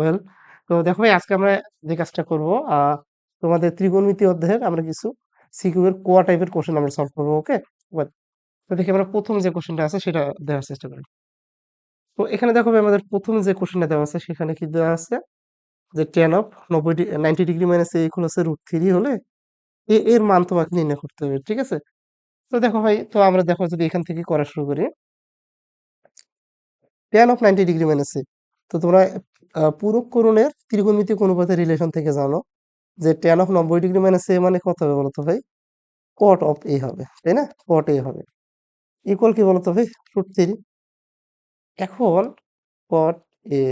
Well, তো দেখো ভাই আজকে আমরা যে কাজটা করব, তোমাদের ত্রিকোণমিতি অধ্যায়ের আমরা কিছু সিকিউ এর কোয়া টাইপের কোশ্চেন আমরা সলভ করবো। ওকে, তো দেখি আমরা প্রথম যে কোশ্চেনটা আছে সেটা দেওয়ার চেষ্টা করি। তো এখানে দেখো ভাই আমাদের প্রথম যে কোশ্চেনটা দেওয়া আছে সেখানে কি দেওয়া আছে যে ten of 90 degree minus A equal হচ্ছে √3 হলে এর মান তোমাকে নির্ণয় করতে হবে। ঠিক আছে, তো দেখো ভাই, তো আমরা দেখো যদি এখান থেকে করা শুরু করি, টেন অফ 90 ডিগ্রি মাইনাস এ, তো তোমরা পূরক করণের ত্রিকোণমিতিক অনুপাতের রিলেশন থেকে জানো যে টেন অফ 90 ডিগ্রি মাইনাস এ মানে কত হবে বলতো ভাই? কট অফ এ হবে, তাই না? কট এ হবে ইকুয়াল কি বলতো ভাই? √3। এখন কট এ,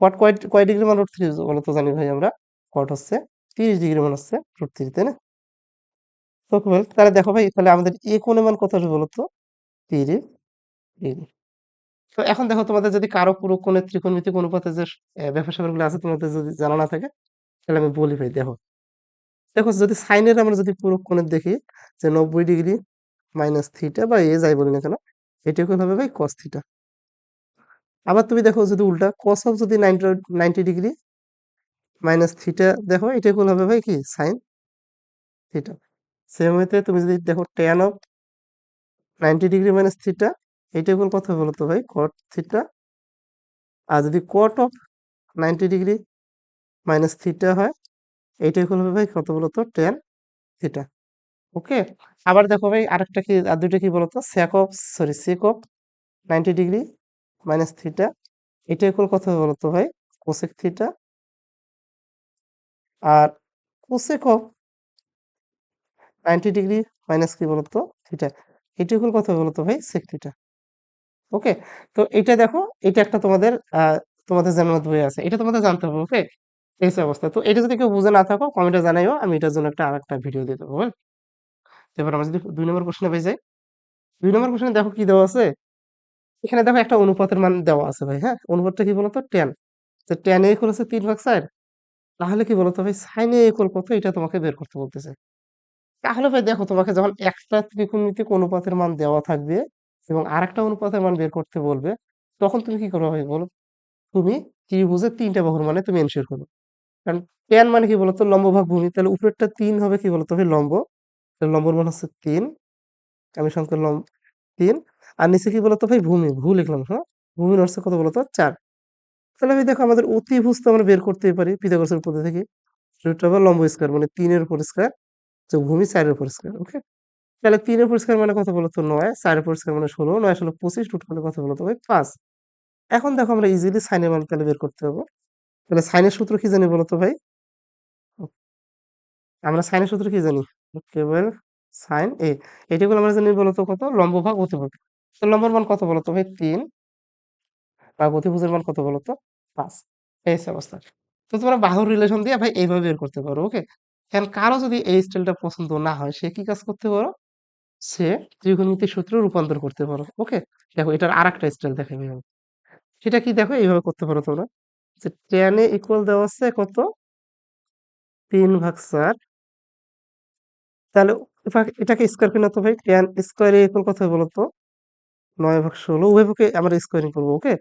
কট কয় কয় ডিগ্রি মান √3 বলতো জানি ভাই আমরা? কট হচ্ছে 30 ডিগ্রি মান হচ্ছে √3, তাই না? তো তাহলে দেখো ভাই, তাহলে আমাদের এ কোণের মান কত আসবে বলতো? 30 ডিগ্রি। তো এখন দেখো, তোমাদের যদি কারো পুরো কোণের ত্রিকোণমিতিক অনুপাতে যে ব্যাপার স্যাপারগুলো আছে তোমাদের যদি জানা না থাকে, তাহলে আমি বলি ভাই। দেখো দেখো যদি সাইনের আমরা যদি পুরো কোণের দেখি যে 90 ডিগ্রি মাইনাস থিটা বা এ যাই বলি না কেন, এটা ইকুয়াল হবে ভাই কস থিটা। আবার তুমি দেখো যদি উল্টা কস অফ যদি 90 ডিগ্রি মাইনাস থিটা দেখো, এটা ইকুয়াল হবে ভাই কি সাইন থিটা। সেম ওয়েতে তুমি যদি দেখো tan of 90 degree minus theta, এটা ইকুয়াল কত হবে বলতো ভাই? Cot theta. আর যদি cot of 90 degree minus theta হয়, এইটা ইকুয়াল হবে ভাই কত বলতো? Tan theta. ওকে, আবার দেখো ভাই আরেকটা কি, আর দুইটা কি বলতো? Sec of 90 degree minus theta, এটা ইকুয়াল কত হবে বলতো ভাই? Cosec theta. আর কোসেক অফ 90 ডিগ্রি মাইনাস কি বলতো? থিটা, এটা ইকুয়াল কত হবে বলতো ভাই? Sec theta. ওকে, তো এটা দেখো, এটা একটা তোমাদের তোমাদের জানার বই আছে, এটা তোমাদের জানতে হবে। ওকে, এই হচ্ছে অবস্থা। তো এটা যদি কেউ বুঝে না থাকো কমেন্টে জানাইও, আমি এটার জন্য একটা আরেকটা ভিডিও দিয়ে দেবো। এবার আমরা যদি 2 নম্বর কোশ্চেনে পেয়ে যাই, 2 নম্বর কোশ্চেনে দেখো কি দেওয়া আছে। এখানে দেখো একটা অনুপাতের মান দেওয়া আছে ভাই। হ্যাঁ, অনুপাতটা কি বলতো? টেন। তো টেন এ ইকুয়াল হচ্ছে 3/4। তাহলে কি বলতো ভাই? সাইন এ ইকুয়াল কত, এটা তোমাকে বের করতে বলতেছে। তাহলে ভাই দেখো, তোমাকে যখন একটা ত্রিকোণমিতিক অনুপাতের মান দেওয়া থাকবে এবং আরেকটা অনুপাতের মান বের করতে বলবে, তখন তুমি কি করবে ভাই বলো? তুমি ত্রিভুজের 3টা বাহুর মানে তুমি এনশিওর করবে। কারণ ট্যান মানে কি বলতো? লম্ব ভাগ ভূমি। তাহলে উপরেরটা 3 হবে কি বলতো ভাই? লম্ব। তাহলে লম্বর মান হচ্ছে 3, আমি সংখ্যা 3। আর নিচে কি বলতো ভাই? ভূমি। ভূ লিখলাম, হ্যাঁ? ভূমির হচ্ছে কত বলতো? 4। তাহলে ভাই দেখো, আমাদের অতিভুজ তো আমরা বের করতেই পারি পিথাগোরাসের উপপাদ্য থেকে। রুট ওভার লম্ব স্কয়ার মানে 3 এর উপর স্কয়ার যোগ ভূমি 4 এর উপর স্কয়ার। ওকে, তাহলে 3 এর উপর স্কয়ার মানে কত বলতো? 9, 4 এর উপর স্কয়ার মানে 16, 9 16 25, রুট করলে কত বলতো ভাই? 5। এখন দেখো আমরা ইজিলি সাইনের মান তাহলে বের করতে পারবো। তাহলে সাইনের সূত্র কি জানি বলতো ভাই? আমরা সাইনের সূত্র কি জানি? কেবল সাইন এ, এটাকে আমরা জানি বলতো কত? লম্ব ভাগ অতিভুজ। তো লম্বের মান কত বলতো ভাই? 3, আর অতিভুজের মান কত বলতো? 5। এই হচ্ছে অবস্থা। তো তোমরা বাহুর রিলেশন দিয়ে ভাই এইভাবে বের করতে পারো। ওকে, এখন কারো যদি এই স্টাইলটা পছন্দ না হয়, সে কি কাজ করতে পারো? সে ত্রিকোণমিতিক সূত্রে রূপান্তর করতে পারো। ওকে, দেখো এটার আরেকটা স্টাইল দেখাবে আমি। সেটা কি দেখো, এইভাবে করতে পারো তোমরা। যে tan এ ইকুয়াল দেওয়া আছে কত? 3/4। তাহলে এটাকে স্কয়ার করে নাও তো ভাই। tan স্কয়ার এ ইকুয়াল কত হবে বলো তো? 9/16। উভয়পক্ষে আমরা স্কয়ারিং করবো। ওকে,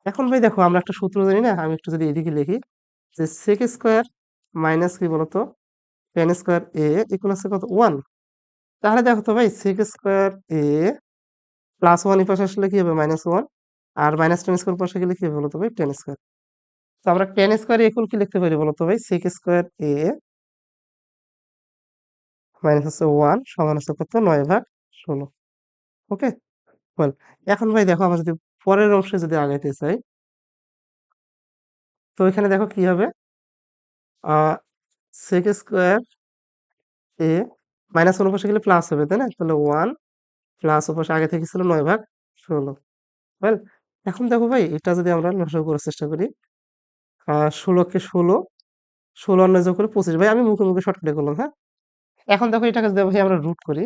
এখন ভাই দেখো, আমরা একটা সূত্র জানি না? আমি একটু যদি এদিকে লিখি যে sec স্কয়ার মাইনাস কি বলতো? tan স্কয়ার a ইকুয়াল হচ্ছে কত? 1। তাহলে দেখো তো ভাই, sec স্কয়ার a প্লাস 1 এই পাশে আসলে কি হবে? -1। আর মাইনাস tan স্কয়ার পাশে গেলে কি হবে বলতো ভাই? tan square. তো আমরা tan স্কয়ার ইকুয়াল কি লিখতে পারি বলতো ভাই? sec স্কয়ার a মাইনাস হচ্ছে 1 সমান হচ্ছে কত? 9/16। ওকে, ওয়েল, এখন ভাই দেখো, আমরা যদি পরের অংশে যদি আগাইতে চাই, তো এখানে দেখো কি হবে? sec স্কয়ার a মাইনাস 1 পাশে গেলে প্লাস হবে, তাই না? তাহলে 1 প্লাস ও পাশে আগে থেকে ছিল 9/16। ওয়েল, এখন দেখো ভাই, এটা যদি আমরা লসাগু করার চেষ্টা করি, 16 কে 16, 16 আর 9 যোগ করে 25। ভাই আমি মুখে মুখে শর্টকাটে করলাম, হ্যাঁ? এখন দেখো এটাকে যদি ভাই আমরা রুট করি,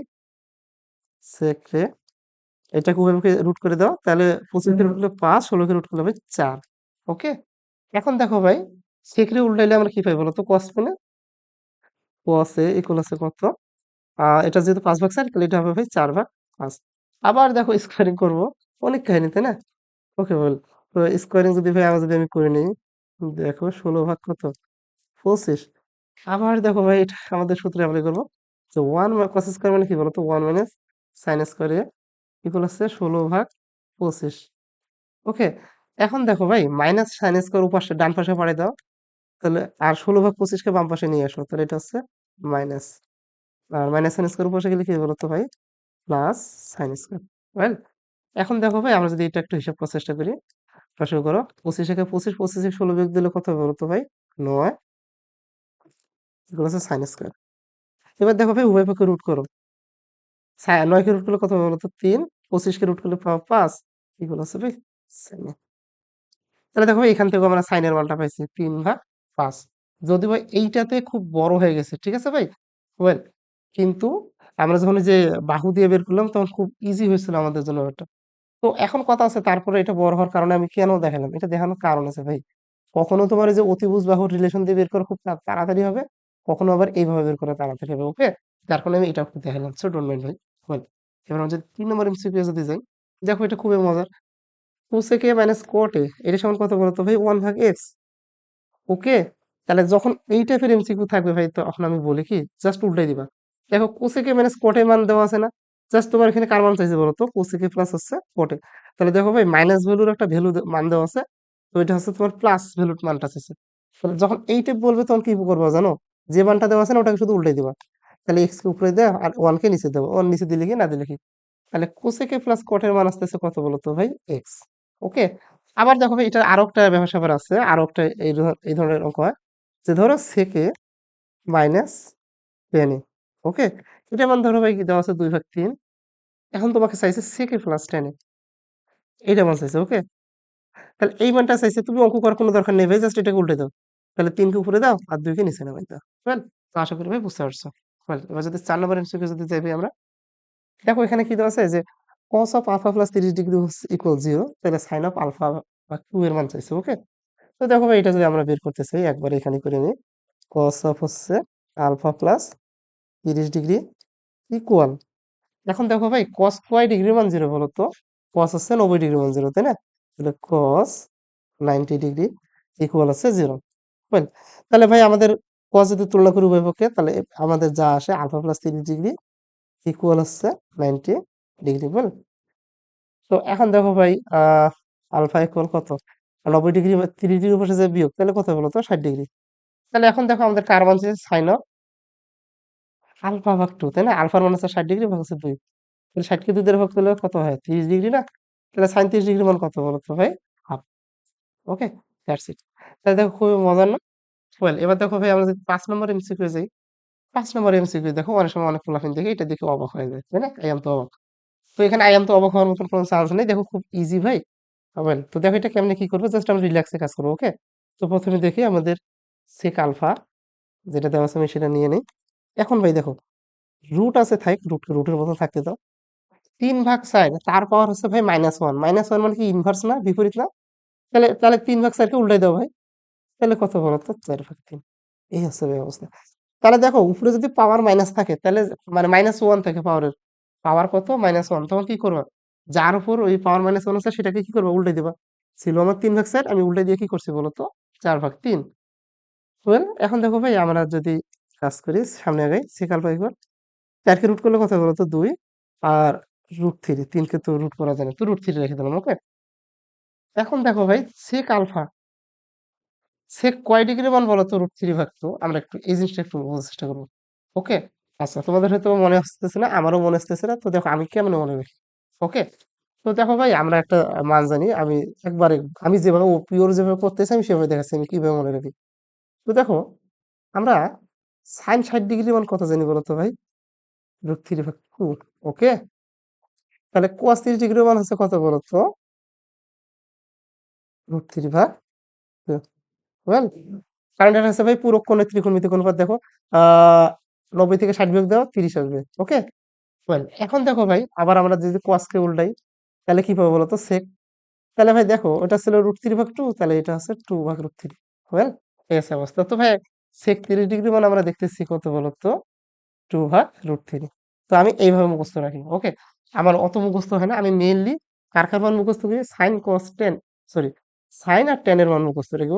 sec রে এটাকে উভয়পক্ষে রুট করে দাও, তাহলে 25 কে রুট করলে 5, 16 কে রুট করলে হবে 4। ওকে, এখন দেখো ভাই, sec রে উল্টাইলে আমরা কি পাই বলতো? cos পেলে cos a ইকুয়াল আছে কত? এটা যেহেতু 5/4 তাহলে এটা হবে ভাই 4/5। আবার দেখো স্কোয়ারিং করব, অনেক কাহিনী, তাই না? ওকে, বল। তো স্কোয়ারিং যদি ভাই আমরা যদি আমি করে নিই, দেখো 16 ভাগ কত, 25। আবার দেখো ভাই এটা আমাদের সূত্রে অ্যাপ্লাই করবো, যে 1 cos স্কোয়ার মানে কি বলতো, 1 - sin স্কোয়ার ইকুয়াল হচ্ছে 16/25। ওকে, এখন দেখো ভাই -sin স্কোয়ার উপাশে ডান পাশে পাঠিয়ে দাও, তাহলে আর 16/25কে বাম পাশে নিয়ে আসো, তাহলে এটা হচ্ছে মাইনাস, আর -sin স্কোয়ার উপাশে গেলে কি বলতো ভাই, +sin স্কোয়ার। রাইট? এখন দেখো ভাই আমরা যদি এটা একটু হিসাব করার চেষ্টা করি, শুরু করো, 25 একে 25, 25 বিয়োগ দিলে কত হবে বলতো ভাই, 9 এগুলো হচ্ছে sin স্কোয়ার। এবার দেখো ভাই উভয় পক্ষে রুট করো, 9 কে রুট করলে কত হবে বলতো 3, 25 কে রুট করলে পাবো 5, এগুলো হচ্ছে ভাই sin। তাহলে দেখো ভাই এখান থেকে আমরা সাইনের মানটা পাইছি 3/5। যদি ভাই এইটাতে খুব বড় হয়ে গেছে, ঠিক আছে ভাই, ওয়েল, কিন্তু আমরা যখন ওই যে বাহু দিয়ে বের করলাম তখন খুব ইজি হয়েছিল আমাদের জন্য এটা। তো এখন কথা আছে, তারপরে এটা বড় হওয়ার কারণে আমি কেন দেখালাম, এটা দেখানোর কারণ আছে ভাই। কখনো তোমার এই যে অতিভুজ বাহুর রিলেশন দিয়ে বের করা খুব তাড়াতাড়ি হবে, কখনো আবার এইভাবে বের করা তাড়াতাড়ি হবে। ওকে, যার কারণে আমি এটা একটু দেখালাম, সো ডোন্ট মাইন্ড ভাই। ওয়েল, এবার আমরা যদি 3 নম্বর এমসিকিউ যদি যাই, দেখো এটা খুবই মজার। cosec a minus cot a এটা সমান কত বলতো ভাই, 1/x। ওকে, তাহলে যখন এই টাইপের এমসিকিউ থাকবে ভাই, তখন আমি বলি কি, জাস্ট উল্টাই দিবা। দেখো কোসেকে মাইনাস কোটে মান দেওয়া আছে না, জাস্ট তোমার এখানে কার মান চাইছে বলো তো, কোসেকে প্লাস হচ্ছে কোটে। তাহলে দেখো ভাই মাইনাস ভ্যালুর একটা ভ্যালু মান দেওয়া আছে, তো এটা হচ্ছে তোমার প্লাস ভ্যালুর মানটা চাইছে। তাহলে যখন এই টাইপ বলবে তখন কি করবা জানো, যে মানটা দেওয়া আছে না ওটাকে শুধু উল্টাই দিবা। তাহলে এক্স কে উপরে দেও আর ওয়ান কে নিচে দেবো, ওয়ান নিচে দিলে কি না দিলে কি, তাহলে কোসেকে প্লাস কটের মান আসতেছে কত বলতো ভাই, এক্স। ওকে, আবার দেখো ভাই এটা আরো একটা ব্যাপার স্যাপার আছে, আরো একটা এই ধরনের অঙ্ক হয়, যে ধরো সেকে মাইনাস টেন। ওকে, এটা মান ধরো ভাই কি দেওয়া আছে 2/3, এখন তোমাকে চাইছে সেকে প্লাস টেন, এইটা মান চাইছে। ওকে, তাহলে এই মানটা চাইছে, তুমি অঙ্ক করার কোনো দরকার নেই ভাই, জাস্ট এটাকে উল্টে দাও। তাহলে 3 কে উপরে দাও আর 2 কে নিচে নামাই দাও। ওয়েল, তো আশা করি ভাই বুঝতে পারছো। ওয়েল, এবার যদি 4 নম্বর এমসিকিউ যদি যাই ভাই আমরা, দেখো এখানে কি দেওয়া আছে, যে cos of alpha plus 30 degree equal 0, তাহলে সাইন অফ আলফা বা 2 এর মান চাইছে। ওকে, তো দেখো ভাই এটা যদি আমরা বের করতে চাই, একবার এখানে করে নিই, cos অফ হচ্ছে আলফা প্লাস 30 ডিগ্রি ইকুয়াল, এখন দেখো ভাই cos কয় ডিগ্রি মান 0 বলো তো, cos হচ্ছে 90 ডিগ্রি মান 0, তাই না, তাহলে cos 90 ডিগ্রি ইকুয়াল হচ্ছে 0। তাহলে ভাই আমাদের cos যদি তুলনা করি উভয় পক্ষে, তাহলে আমাদের যা আসে আলফা প্লাস 30 ডিগ্রি ইকুয়াল হচ্ছে 90 ডিগ্রি। তো এখন দেখো ভাই আলফা ইকুয়াল কত, 90 ডিগ্রি 30 ডিগ্রি পাশে যে বিয়োগ, তাহলে কত বলো তো 60 ডিগ্রি। তাহলে এখন দেখো আমাদের কার মান সাইন অফ আলফা/2, তাই না, আলফার মান হচ্ছে 60 ডিগ্রি ভাগ হচ্ছে 2, তাহলে 60 কে 2 দ্বারা ভাগ করলে কত হয় 30 ডিগ্রি না, তাহলে সাইন 30 ডিগ্রি মান কত বলো তো ভাই, হাফ। Okay, that's it. তাহলে দেখো খুবই মজার না। ওয়েল, এবার দেখো ভাই আমরা যদি 5 নম্বর এমসিকিউ যাই, 5 নম্বর এমসিকিউ দেখো অনেক সময় অনেক পোলাপাইন দেখে এটা দেখে অবাক হয়ে যায়, তাই না, আই এম তো অবাক। তো এখানে আই এম তো অবাক হওয়ার মতন কোনো চান্স নেই, দেখো খুব ইজি ভাই। ওয়েল, তো দেখো এটা কেমনে কি করবো, জাস্ট আমরা রিল্যাক্সে কাজ করবো। ওকে, তো প্রথমে দেখি আমাদের সেক আলফা যেটা দেওয়া আছে আমি সেটা নিয়ে নিই। এখন ভাই দেখো রুট আছে, থাক রুটকে রুটের মতো থাকতে দাও, 3/4, তার পাওয়ার হচ্ছে ভাই -1, -1 মানে কি ইনভার্স না, বিপরীত না, তাহলে তাহলে 3/4 কে উল্টাই দাও ভাই, তাহলে কত বলো তো 4/3। এই হচ্ছে ভাই অবস্থা। তাহলে দেখো উপরে যদি পাওয়ার মাইনাস থাকে, তাহলে মানে -1 থাকে পাওয়ারের, পাওয়ার কত -1, তখন কি করবা, যার উপর ওই পাওয়ার -1 আছে সেটাকে কি করবা, উল্টাই দিবা। ছিল আমার 3/4, আমি উল্টাই দিয়ে কি করছি বলতো 4/3। ওয়েল, এখন দেখো ভাই আমরা যদি কাজ করি, সামনে আগাই, sec আলফা ইকুয়াল 4 কে রুট করলে কত বলতো 2, আর √3, 3 কে তো রুট করা যায় না, তো √3 রেখে দিলাম। ওকে, এখন দেখো ভাই sec আলফা, sec কয় ডিগ্রি মান বলো তো √3/2, আমরা একটু এই জিনিসটা একটু বোঝার চেষ্টা করবো। ওকে, আচ্ছা তোমাদের হয়তো মনে আসতেছে না, আমারও মনে আসতেছে না, তো দেখো আমি কেমনে মনে রাখি। ওকে, তো দেখো ভাই আমরা একটা মান জানি, আমি একবারে আমি যেভাবে পিওর যেভাবে করতেছি আমি সেভাবে দেখাচ্ছি আমি কিভাবে মনে রাখি। তো দেখো আমরা সাইন 60 ডিগ্রি মান কত জানি বলতো ভাই, √3/2। ওকে, তাহলে cos 30 ডিগ্রি মান হচ্ছে কত বলতো, √3/2। ওয়েল, কারণ এটা হচ্ছে ভাই পুরো কোণের ত্রিকোণমিতিক অনুপাত। দেখো আহ 90 থেকে 60 বিয়োগ দাও 30 আসবে। ওকে, ওয়েল, এখন দেখো ভাই আবার আমরা যদি cos কে উল্টাই, তাহলে কি পাবো বলতো sec, তাহলে ভাই দেখো ওটা ছিল √3/2, তাহলে এটা হচ্ছে 2/√3। ওয়েল, এই আছে অবস্থা। তো ভাই sec 30 ডিগ্রি মানে আমরা দেখতেছি কত বলতো, 2/√3। তো আমি এইভাবে মুখস্থ রাখি। ওকে, আমার অত মুখস্থ হয় না, আমি মেইনলি কার কার মান মুখস্থ করি, sine cos tan sorry sine আর tan এর মান মুখস্থ রেখে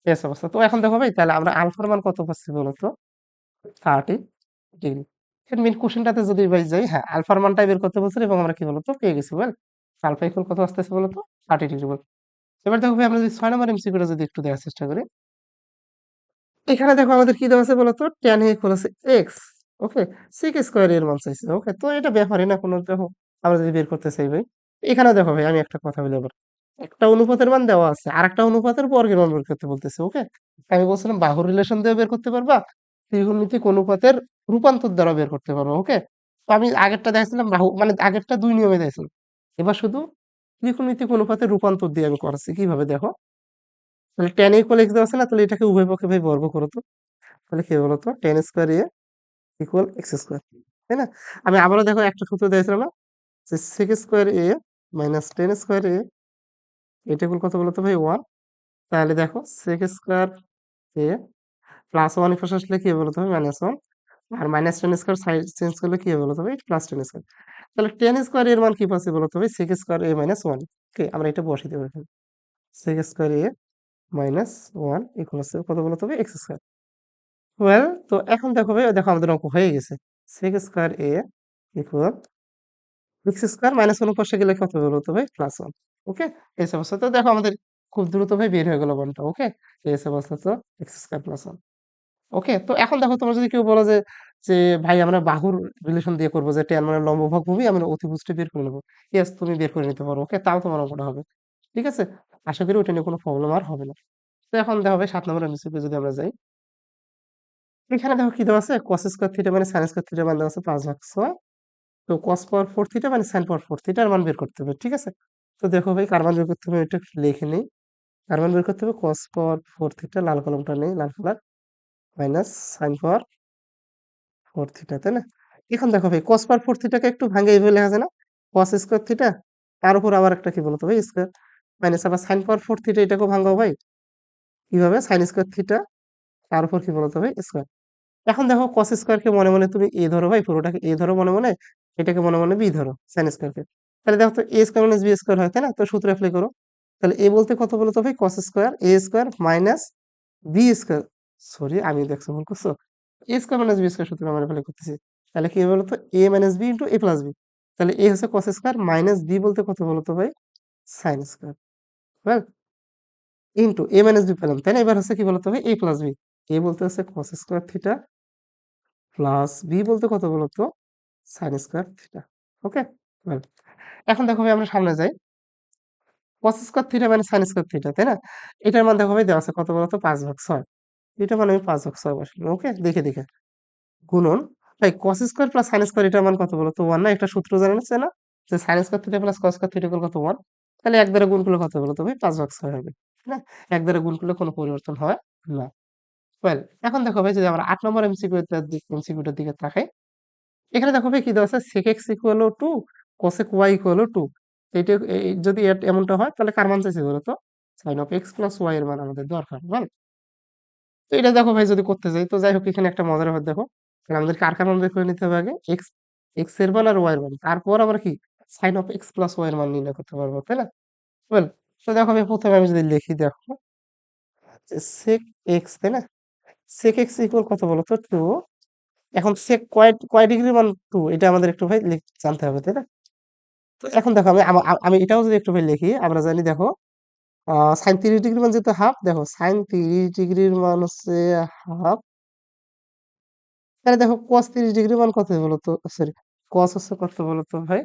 এস অবস্থা। তো এখন দেখো ভাই তাহলে আমরা আলফার মান কত পাচ্ছি বলতো? 30 ডিগ্রি। এর মেইন কোশ্চেনটাতে যদি ভাই যাই, হ্যাঁ আলফার মানটাই বের করতে বলছিল এবং আমরা কি বলতো পেয়ে গেছি আলফা ইকুয়াল কত আসতেছে বলতো? 30 ডিগ্রি বল। এবার দেখো ভাই আমরা যদি 6 নম্বর এমসিকিউটা যদি একটু দেখার চেষ্টা করি। এখানে দেখো আমাদের কি দেওয়া আছে বলতো? tan a ইকুয়াল আছে x। ওকে? sec স্কয়ার এর মান চাইছে। ওকে? তো এটা ব্যাপারই না কোনো, দেখো আমরা যদি বের করতে চাই ভাই। এখানে দেখো ভাই আমি একটা কথা বলি আবার। একটা অনুপাতের মান দেওয়া আছে। আরেকটা অনুপাতের বর্গের মান বের করতে বলতেছে। ওকে? আমি বলছিলাম বাহুর রিলেশন দিয়ে বের করতে পারবা। ত্রিকোণমিতিক অনুপাতের রূপান্তর দ্বারা বের করতে পারবা। ওকে? তো আমি আগেরটা দেখাইছিলাম বাহু মানে আগেরটা ২ নিয়মে দেখাইছিলাম। এবার শুধু ত্রিকোণমিতিক অনুপাতের রূপান্তর দিয়ে আমি করাচ্ছি। কিভাবে দেখো? তাহলে tan a ইকুয়াল x দেওয়া আছে না? তাহলে এটাকে উভয় পক্ষে ভাই বর্গ করো তো। তাহলে কি বলতো? tan square a equal x square. তাই না? আমি আবারও দেখো একটা সূত্র দিয়েছিলাম না? যে sec square a minus tan square a এটা ইকুয়াল কত বলতো ভাই 1। তাহলে দেখো sec স্কয়ার a প্লাস 1 এর পাশে আসলে কি হবে বলতো ভাই? মাইনাস 1। আর minus tan square side change করলে কি হবে বলতো ভাই? Plus tan square. তাহলে tan স্কয়ার এর মান কি পাচ্ছি বলতো ভাই? sec square a minus 1। Okay? আমরা এটা বসিয়ে দেব এখানে। sec square a minus 1 equal হচ্ছে কত বলতো ভাই? x square. ওয়েল তো এখন দেখো ভাই দেখো আমাদের অঙ্ক হয়ে গেছে। sec square a equal x square minus 1 পাশে গেলে কত হবে বলতো ভাই? প্লাস 1। ওকে? এই অবস্থা তো দেখো আমাদের খুব দ্রুত ভাই বের হয়ে গেল মানটা। ওকে? এই অবস্থা তো এক্স স্কয়ার প্লাস 1। ওকে? তো এখন দেখো তোমরা যদি কেউ বলো যে ভাই আমরা বাহুর রিলেশন দিয়ে করবো যে tan মানে লম্বভাগ ভূমি আমরা অতিভুজটা বের করে নেবো। ইয়েস তুমি বের করে নিতে পারো। ওকে? তাও তোমার অঙ্কটা হবে। ঠিক আছে? আশা করি ওটা নিয়ে কোনো প্রবলেম আর হবে না। তো এখন দেখো ভাই 7 নম্বর এমসিকিউ যদি আমরা যাই। এখানে দেখো কি দেওয়া আছে? cos স্কয়ার থিটা মানে sin স্কয়ার থিটার মান দেওয়া আছে 5/6। তো cos পাওয়ার 4 থিটা মানে sin পাওয়ার 4 থিটার মান বের করতে হবে। ঠিক আছে? তো দেখো ভাই কার মান বের করতে হবে এটা একটু লিখে নেই। কার মান বের করতে হবে? cos পাওয়ার 4 থিটা লাল কলমটা নেই, লাল কালার মাইনাস sin পাওয়ার 4 থিটা, তাই না? এখন দেখো ভাই cos পাওয়ার 4 থিটাকে একটু ভাঙে এইভাবে লেখা যায় না? cos স্কয়ার থিটা তার উপর আবার একটা কি বলতো ভাই স্কয়ার মাইনাস আবার sin পাওয়ার 4 থিটা এটাকেও ভাঙাও ভাই। কিভাবে? sin স্কয়ার থিটা তার উপর কি বলতো ভাই স্কয়ার। এখন দেখো cos স্কয়ারকে মনে মনে তুমি a ধরো ভাই, পুরোটাকে a ধরো মনে মনে, এটাকে মনে মনে b ধরো sin স্কয়ারকে। তাহলে দেখো তো a square minus b square হয়, তাই না? তো সূত্র অ্যাপ্লাই করো। তাহলে a বলতে কত বলো তো ভাই? cos square a square minus b square. Sorry আমি দেখছো ভুল করছো। a square minus b square সূত্র আমরা অ্যাপ্লাই করতেছি। তাহলে কি হবে বলো তো? a minus b into a plus b। তাহলে a হচ্ছে cos স্কয়ার মাইনাস b বলতে কত বলো তো ভাই? sin square. Well into a minus b পেলাম, তাই না? এবার হচ্ছে কি বলতো ভাই? a plus b। a বলতে হচ্ছে cos square theta plus B বলতে কত বলতো? Sine square theta. Okay? Well এখন দেখো ভাই আমরা সামনে যাই। cos স্কয়ার থিটা মানে সাইন স্কয়ার থিটা, তাই না? এটার মান দেখো ভাই দেওয়া আছে কত বলতো? 5/6। এটার মান আমি 5/6 বসালাম। ওকে? দেখে গুণন ভাই cos square plus sine square এটার মান কত বলতো? 1 না? একটা সূত্র জানেন আছে না? যে sign square theta plus cos square theta equal কত? 1। তাহলে 1 দ্বারা গুণ করলে কত বলতো ভাই? 5/6 হবে। তাই না? 1 দ্বারা গুণ করলে কোনো পরিবর্তন হয় না। ওয়েল এখন দেখো ভাই যদি আমরা 8 নম্বর এমসিকিউটার দিকে তাকাই। এখানে দেখো ভাই কি দেওয়া আছে sec x equal to cosec y equal to এইটা যদি এমনটা হয় তাহলে কার মান চাইছে বলো তো? sin of x plus y এর মান আমাদের দরকার, রাইট? তো এটা দেখো ভাই যদি করতে যাই তো যাই হোক এখানে একটা মজার ব্যাপার দেখো, তাহলে আমাদের কার মান বের করে নিতে হবে আগে? x এর মান আর y এর মান, তারপর আমরা কি sin of x plus y এর মান নির্ণয় করতে পারবো, তাই না? ওয়েল তো দেখো ভাই প্রথমে আমি যদি লিখি দেখো যে sec x, তাই না? sec x ইকুয়াল কত বলো তো? 2। এখন sec কয় ডিগ্রির মান 2 এটা আমাদের একটু ভাই জানতে হবে, তাই না? তো এখন দেখো আমি এটাও যদি একটু ভাই লিখি আমরা জানি দেখো সাইন 30 ডিগ্রির মান যেহেতু হাফ, দেখো সাইন 30 ডিগ্রির মান হচ্ছে হাফ। তাহলে দেখো cos 30 ডিগ্রির মান কত বলতো? সরি cos হচ্ছে কত বলতো ভাই?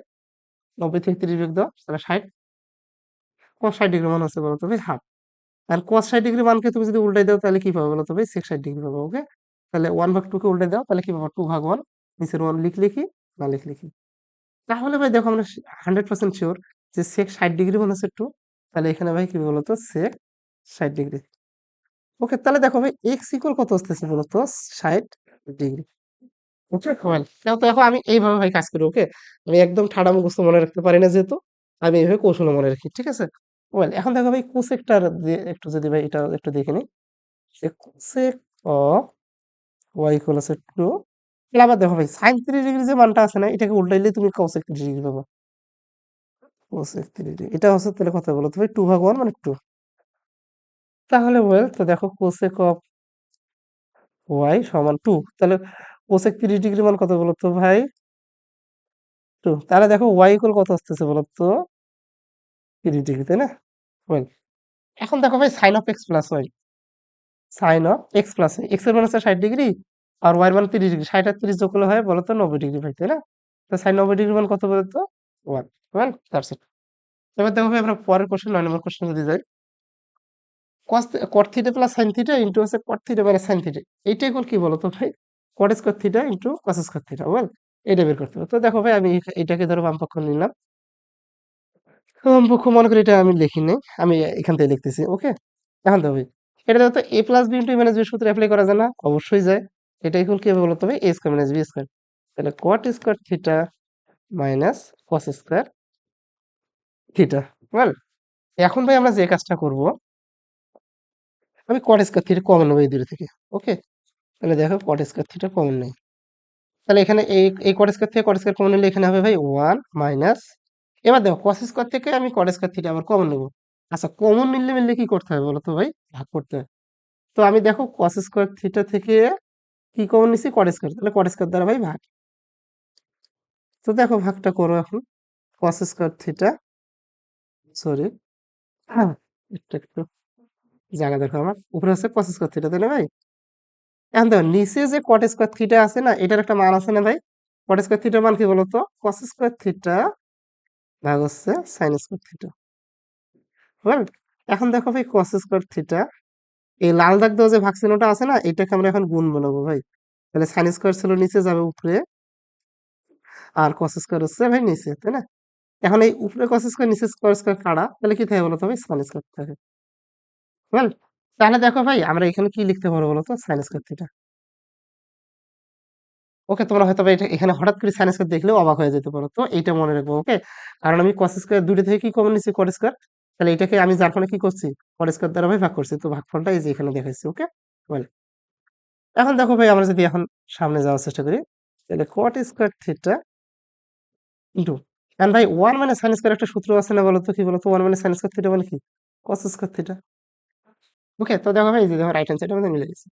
90 থেকে 30 বিয়োগ দাও তাহলে 60। cos 60 ডিগ্রির মান হচ্ছে বলতো ভাই হাফ। আর cos 60 ডিগ্রির মানকে তুমি যদি উল্টাই দাও তাহলে কি পাবে বলতো ভাই? sec 60 ডিগ্রি পাবো। ওকে? তাহলে 1/2 কে উল্টাই দাও তাহলে কি পাবো? 2/1 নিচের 1 লিখলে কি না লিখলে কি। তাহলে ভাই দেখো আমরা 100% শিওর যে sec 60 ডিগ্রি মানে হচ্ছে 2। তাহলে এখানে ভাই কি বলতো? sec 60 degree. ওকে তাহলে দেখো ভাই এক্স ইকুয়াল কত আসতেছে বলতো? 60 ডিগ্রি। ওকে ওয়েল তো দেখো আমি এইভাবে ভাই কাজ করি। ওকে? আমি একদম ঠাডা মুখস্থ মনে রাখতে পারি না যেহেতু আমি এইভাবে কৌশলে মনে রাখি। ঠিক আছে? ওয়েল এখন দেখো ভাই কোসেকটার একটু যদি ভাই এটা একটু দেখে নিই যে কোসেক অফ ওয়াই ইকুয়াল আছে 2। তাহলে আবার দেখো ভাই সাইন 30 ডিগ্রি যে মানটা আছে না এটাকে উল্টাইলে তুমি কোসেক 30 ডিগ্রি পাবা। কোসেক 3D এটা হচ্ছে তাহলে কত বলো তো ভাই 2/1 মানে 2। তাহলে ওয়েল তো দেখো কোসেক অফ ওয়াই সমান 2, তাহলে কোসেক 3 ডিগ্রি মান কত বলো তো ভাই 2। তাহলে দেখো ওয়াই ইকুয়াল কত আসতেছে বলো তো 3 ডিগ্রি, তাই না? ওয়েল এখন দেখো ভাই sine of x plus y, sine of x plus y, x এর মান হচ্ছে 60 ডিগ্রি আর ওয়াই এর মান 30 ডিগ্রি, 60 আর 30 যোগ করলে হয় বলো তো 90 ডিগ্রি ভাই, তাই না? তো সাইন 90 ডিগ্রি মান কত বলো তো 1। Well that's it. এবার দেখো ভাই আমরা পরের কোশ্চেন 9 নম্বর কোশ্চেন যদি যাই, cot theta plus sine theta into হচ্ছে cot theta minus sine theta, এইটা ইকুয়াল কি বলো তো ভাই cot square theta into cos square theta. Well এটা বের করতে হবে। তো দেখো ভাই আমি এটাকে ধরো বাম পক্ষ নিলাম, বাম পক্ষ মনে করি এটা আমি লিখি নাই, আমি এখান থেকে লিখতেছি। ওকে, এখন দেখো ভাই এটা দেখো তো a plus b into minus b সূত্র অ্যাপ্লাই করা যায় না? অবশ্যই যায়। এটা ইকুয়াল কি হবে বলো তো ভাই a square minus b square, তাহলে cot square theta minus cos square theta. Well এখন ভাই আমরা যে কাজটা করব, আমি cot স্কয়ার থিটা কমন নেবো এই দুটো থেকে। ওকে, তাহলে দেখো cot স্কয়ার থিটা কমন নেই, তাহলে এখানে এই cot স্কয়ার থেকে cot স্কয়ার কমন নিলে এখানে হবে ভাই 1 মাইনাস, এবার দেখো cos স্কয়ার থেকে আমি cot স্কয়ার থিটা আবার কমন নেব। আচ্ছা কমন নিলে মিললে কি করতে হবে বলো তো ভাই ভাগ করতে হয়। তো আমি দেখো cos স্কয়ার থিটা থেকে কি কমন নিছি cot স্কয়ার, তাহলে cot স্কয়ার দ্বারা ভাই ভাগ। তো দেখো ভাগটা করো এখন, cos স্কয়ার থিটা, সরি একটু একটু জায়গা দেখো, আমার উপরে হচ্ছে cos স্কয়ার থিটা, তাই না ভাই? এখন দেখো নিচে যে cot স্কয়ার থিটা আছে না, এটার একটা মান আছে না ভাই? cot স্কয়ার থিটার মান কি বলতো cos স্কয়ার থিটা ভাগ হচ্ছে sin স্কয়ার থিটা। রাইট? এখন দেখো ভাই cos স্কয়ার থিটা, এই লাল দাগ দেওয়া যে ভাগ চিহ্নটা আছে না, এটাকে আমরা এখন গুণ বানাবো ভাই। তাহলে sin স্কয়ার ছিল নিচে যাবে উপরে, আর cos স্কয়ার হচ্ছে ভাই নিচে, তাই না? এখন এই উপরে cos স্কয়ার নিচে cos স্কয়ার কাটা, তাহলে কি থাকে বলতো ভাই sin স্কয়ার থাকে। রাইট? তাহলে দেখো ভাই আমরা এখানে কি লিখতে পারবো বলতো sin স্কয়ার থিটা। ওকে, তোমরা হয়তো বা এটা এখানে হঠাৎ করে sin স্কয়ার দেখলেও অবাক হয়ে যেতে পারো। তো এইটা মনে রাখবো। ওকে, কারণ আমি cos স্কয়ার দুটো থেকে কি কমন নিচ্ছি cot স্কয়ার, তাহলে এটাকে আমি যার ফলে কি করছি cot স্কয়ার দ্বারা ভাই ভাগ করছি, তো ভাগফলটা এই যে এখানে দেখাইছি। ওকে, ওয়েল এখন দেখো ভাই আমরা যদি এখন সামনে যাওয়ার চেষ্টা করি, তাহলে cot স্কয়ার থিটা ইন্টু, এখন ভাই 1 মানে sin স্কয়ার একটা সূত্র আছে না বলতো, কি বলতো 1 মানে sin স্কয়ার থিটা মানে কি cos স্কয়ার থিটা। ওকে, তো দেখো ভাই এই যে দেখো রাইট হ্যান্ড সাইড আমাদের মিলে গেছে।